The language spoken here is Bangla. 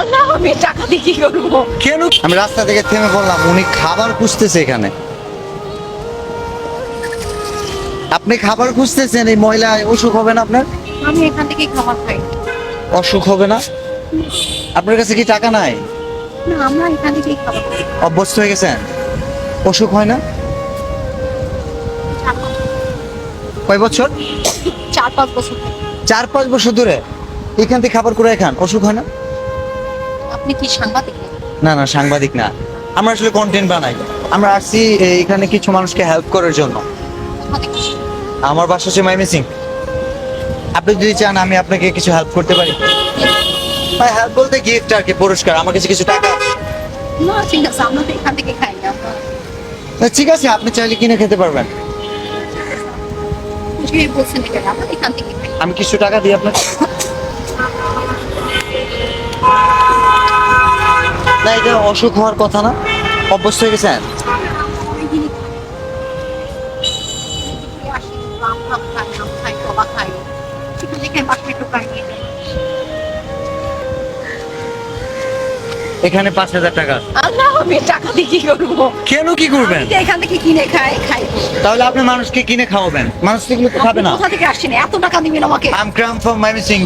আল্লাহ, আমি টাকা দিয়ে কি করবো? কেন? আমি রাস্তা থেকে থেমে বললাম উনি খাবার খুঁজতেছে এখানে। আপনি খাবার খুঁজতেছেন, এই মহিলা অসুখ হবে না আপনার? আমি এখান থেকে খাবার খাই। অসুখ হবে না? আপনার কাছে কি টাকা নাই? না, আমরা এখান থেকেই খাবার খাই। অভ্যস্ত হয়ে গেছেন, অসুখ হয় না? কয় বছর? 4-5 বছর। 4-5 বছর ধরে এখান থেকে খাবার করে খান, অসুখ হয় না? আপনি কি সাংবাদিক নাকি? না না, সাংবাদিক না, আমরা আসলে কন্টেন্ট বানাই। আমরা আসছি এখানে কিছু মানুষকে হেল্প করার জন্য। কোথা থেকে আসছেন? আমার বাসা হচ্ছে ময়মনসিংহ। আপনি যদি চান আমি আপনাকে কিছু হেল্প করতে পারি। ভাই হেল্প বলতে গিফট আর কি, পুরস্কার। আমার কাছে কিছু টাকা আছে। না, ঠিক আছে, আমরা তো এখান থেকে খাই। আমরা ঠিক আছে, আপনি চাইলে কিনে খেতে পারবেন। বুঝিয়ে বলছেন এখানে, আমরা এখান থেকে খাই। আমি কিছু টাকা দিই আপনাকে। না, এটা অসুখ হওয়ার কথা না, অভ্যস্ত হয়ে গেছেন। অনেকদিনই খাই। আসি, আম খাই, কলা খাই। সেখান থেকে বাসায় টোকাই নিয়ে যাই। এখানে 5,000 টাকা আছে। আল্লাহ, আমি টাকা দিয়ে কি করবো? কেন কি করবেন? আমি তো এখান থেকে কিনে খাই। তাহলে আপনি মানুষকে কিনে খাওয়াবেন, মানুষ এগুলো তো খাবে না। কোথা থেকে আসছেন? এত টাকা দিবেন আমাকে? I'm from Mymensingh,